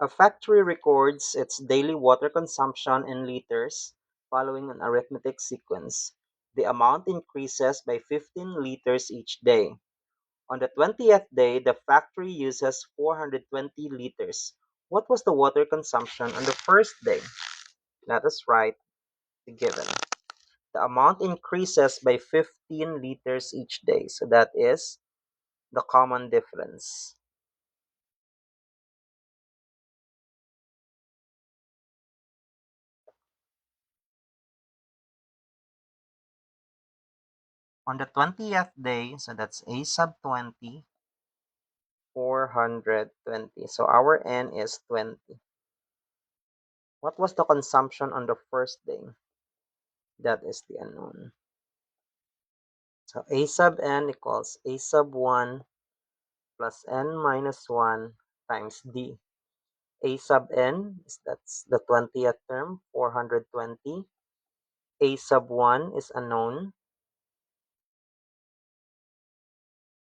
A factory records its daily water consumption in liters following an arithmetic sequence. The amount increases by 15 liters each day. On the 20th day, the factory uses 420 liters. What was the water consumption on the first day? Let us write the given. The amount increases by 15 liters each day. So that is the common difference. On the 20th day, so that's a sub 20, 420. So our n is 20. What was the consumption on the first day? That is the unknown. So a sub n equals a sub 1 plus n minus 1 times d. A sub n, that's the 20th term, 420. A sub 1 is unknown,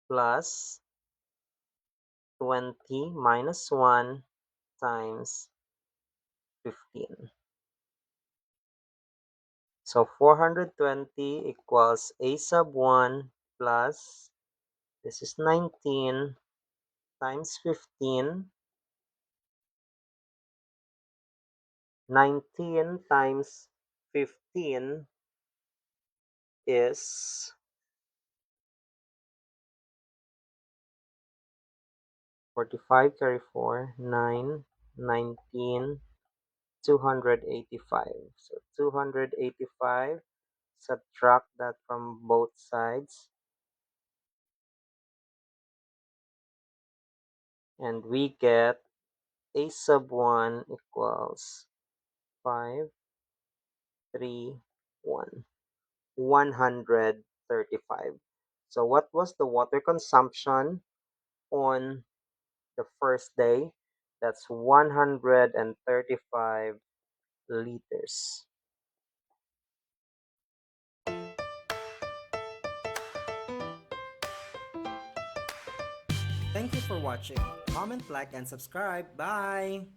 plus 20 minus 1 times 15. So 420 equals a sub 1 plus, this is 19 times 15. 19 times 15 is 45, carry 4, 9, 19, 285. So 285, subtract that from both sides, and we get a sub 1 equals 5, 3, 1, 135. So what was the water consumption on the first day? That's 135 liters. Thank you for watching. Comment, like, and subscribe. Bye!